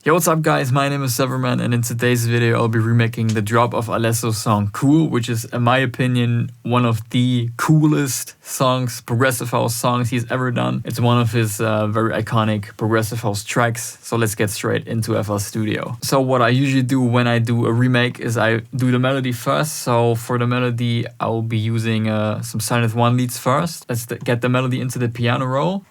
Yo, what's up guys, my name is Severman and in today's video I'll be remaking the drop of Alesso's song Cool, which is in my opinion one of the coolest songs, progressive house songs he's ever done. It's one of his very iconic progressive house tracks, so let's get straight into FL Studio. So what I usually do when I do a remake is I do the melody first. So for the melody I'll be using some Synth 1 leads first. Let's get the melody into the piano roll.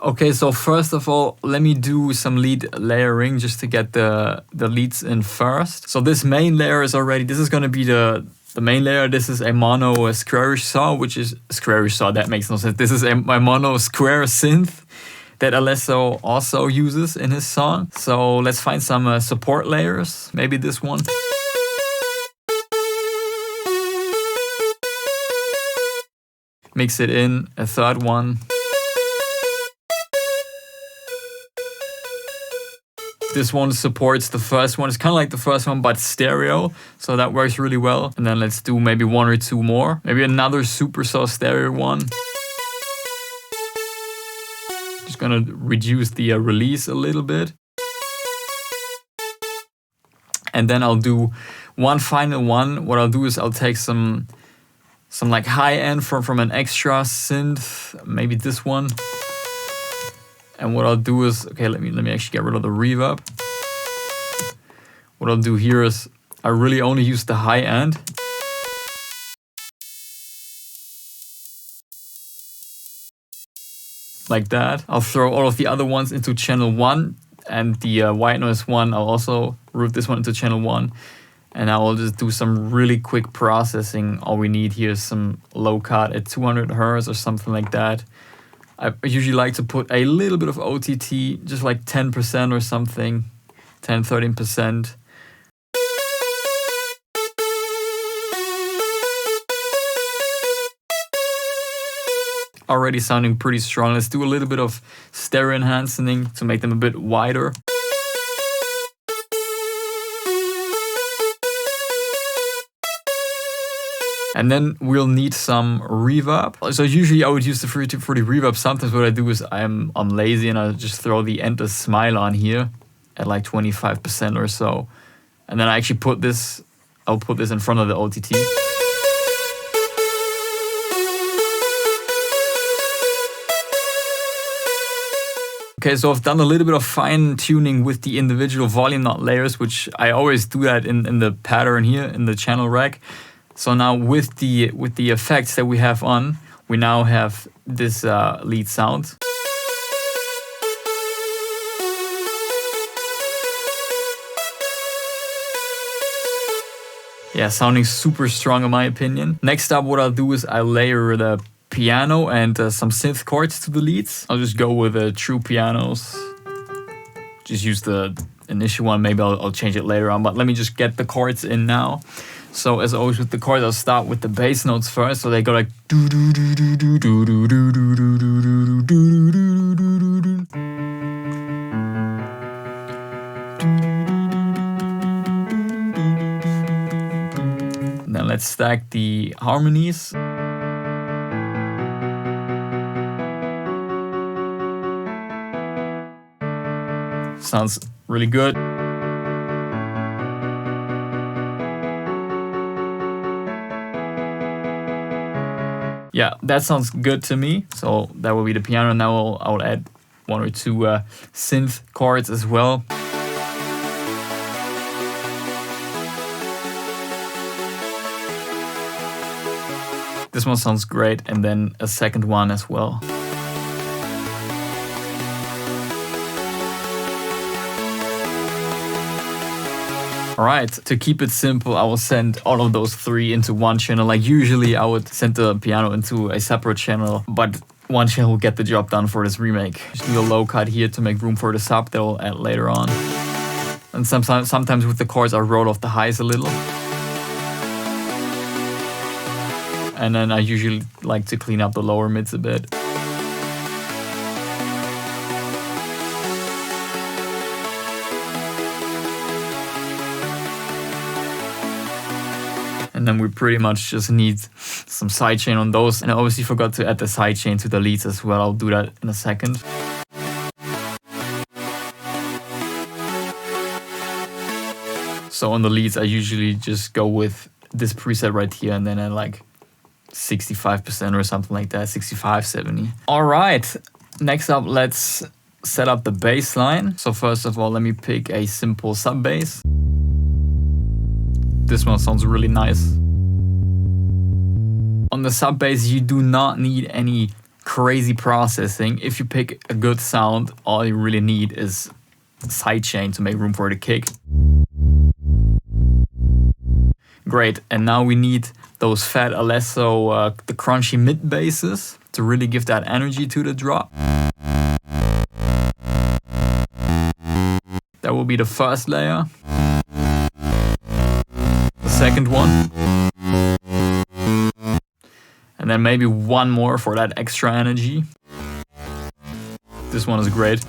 Okay, so first of all, let me do some lead layering just to get the leads in first. So this main layer is already, this is going to be the main layer. This is a mono squarish saw, which is squarish saw, that makes no sense. This is my mono square synth that Alesso also uses in his song. So let's find some support layers, maybe this one. Mix it in, a third one. This one supports the first one. It's kind of like the first one, but stereo. So that works really well. And then let's do maybe one or two more. Maybe another super saw stereo one. Just gonna reduce the release a little bit. And then I'll do one final one. What I'll do is I'll take some like high end from an extra synth, maybe this one. And what I'll do is, okay, let me actually get rid of the reverb. What I'll do here is I really only use the high end. Like that. I'll throw all of the other ones into channel 1 and the white noise one, I'll also route this one into channel 1. And I will just do some really quick processing. All we need here is some low cut at 200 Hz or something like that. I usually like to put a little bit of OTT, just like 10% or something, 10, 13%. Already sounding pretty strong. Let's do a little bit of stereo enhancing to make them a bit wider. And then we'll need some reverb. So usually I would use the 3240 reverb. Sometimes what I do is I'm lazy and I just throw the endless smile on here at like 25% or so. And then I actually I'll put this in front of the OTT. Okay, so I've done a little bit of fine tuning with the individual volume knot layers, which I always do that in the pattern here in the channel rack. So now with the effects that we have on, we now have this lead sound. Yeah, sounding super strong in my opinion. Next up, what I'll do is I'll layer the piano and some synth chords to the leads. I'll just go with true pianos. Just use the initial one, maybe I'll change it later on, but let me just get the chords in now. So as always with the chords, I'll start with the bass notes first. So they go like do do do do do do do do do do do do do. Now let's stack the harmonies. Sounds really good. Yeah, that sounds good to me. So that will be the piano. Now I'll add one or two synth chords as well. This one sounds great, and then a second one as well. Alright, to keep it simple, I will send all of those three into one channel. Like usually I would send the piano into a separate channel, but one channel will get the job done for this remake. Just do a low cut here to make room for the sub that I'll add later on. And sometimes with the chords I roll off the highs a little. And then I usually like to clean up the lower mids a bit. And then we pretty much just need some sidechain on those. And I obviously forgot to add the sidechain to the leads as well. I'll do that in a second. So on the leads, I usually just go with this preset right here and then at like 65% or something like that, 65, 70. All right, next up, let's set up the bass line. So first of all, let me pick a simple sub bass. This one sounds really nice. On the sub bass, you do not need any crazy processing. If you pick a good sound, all you really need is sidechain to make room for the kick. Great, and now we need those fat Alesso, the crunchy mid basses to really give that energy to the drop. That will be the first layer. The second one. And then maybe one more for that extra energy. This one is great.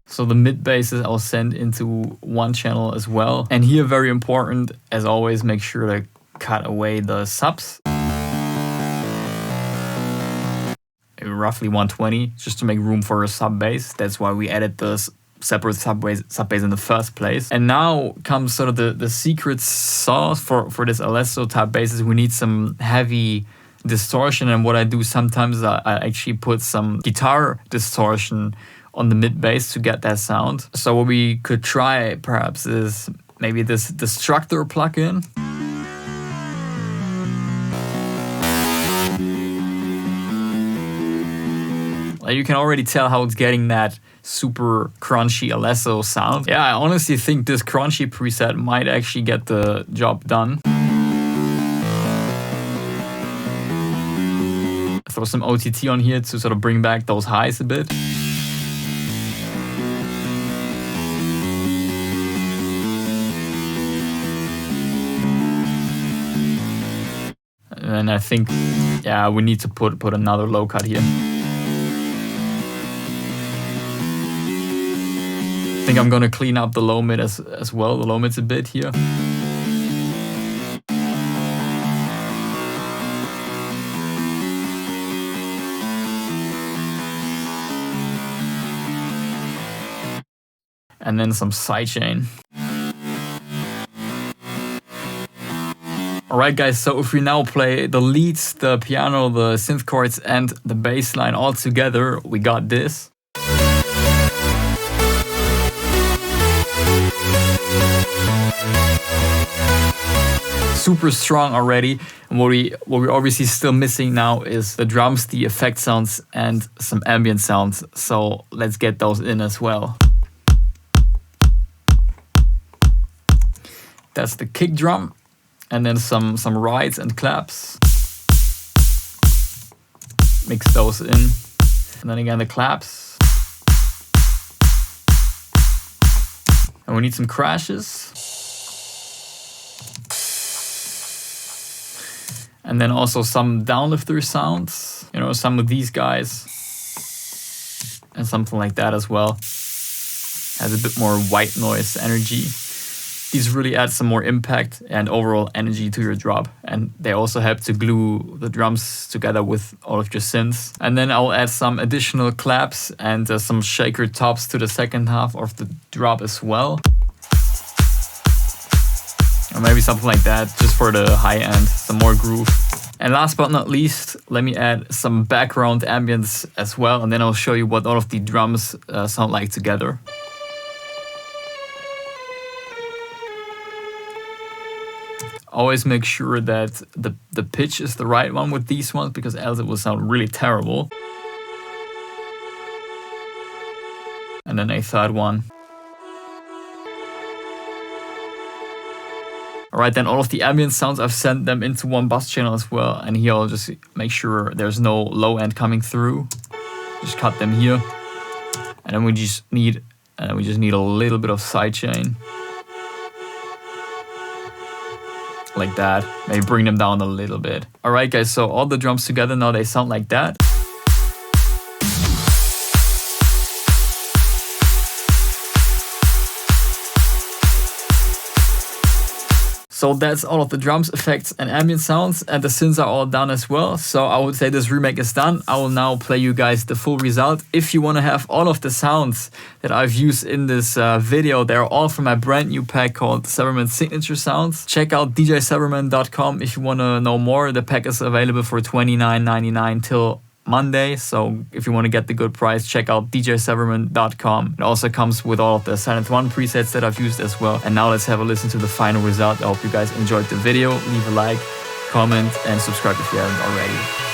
So the mid basses I'll send into one channel as well. And here, very important, as always, make sure to cut away the subs. Roughly 120, just to make room for a sub bass. That's why we added the separate sub bass in the first place. And now comes sort of the secret sauce for this Alesso type basses. We need some heavy distortion. And what I do sometimes, I actually put some guitar distortion on the mid bass to get that sound. So what we could try perhaps is maybe this Destructor plugin. Like you can already tell how it's getting that super crunchy Alesso sound. Yeah, I honestly think this crunchy preset might actually get the job done. Throw some OTT on here to sort of bring back those highs a bit. And I think, yeah, we need to put another low cut here. I think I'm gonna clean up the low mid as well. The low mid's a bit here. And then some sidechain. Alright guys, so if we now play the leads, the piano, the synth chords and the bass line all together, we got this. Super strong already. And what we're obviously still missing now is the drums, the effect sounds and some ambient sounds. So let's get those in as well. That's the kick drum. And then some rides and claps. Mix those in. And then again the claps. And we need some crashes. And then also some downlifter sounds. You know, some of these guys. And something like that as well. Has a bit more white noise energy. These really add some more impact and overall energy to your drop. And they also help to glue the drums together with all of your synths. And then I'll add some additional claps and some shaker tops to the second half of the drop as well. Or maybe something like that, just for the high end, some more groove. And last but not least, let me add some background ambience as well. And then I'll show you what all of the drums sound like together. Always make sure that the pitch is the right one with these ones, because else it will sound really terrible. And then a third one. Alright, then all of the ambient sounds, I've sent them into one bus channel as well. And here I'll just make sure there's no low end coming through. Just cut them here. And then we just need And we just need a little bit of sidechain. Like that. Maybe bring them down a little bit. Alright guys, so all the drums together now, they sound like that. So that's all of the drums, effects, and ambient sounds, and the synths are all done as well. So I would say this remake is done. I will now play you guys the full result. If you want to have all of the sounds that I've used in this video, they're all from my brand new pack called Severman Signature Sounds. Check out djseverman.com if you want to know more. The pack is available for $29.99 till Monday, so if you want to get the good price, check out djseverman.com. It also comes with all of the Silent One presets that I've used as well. And now let's have a listen to the final result. I hope you guys enjoyed the video. Leave a like, comment, and subscribe if you haven't already.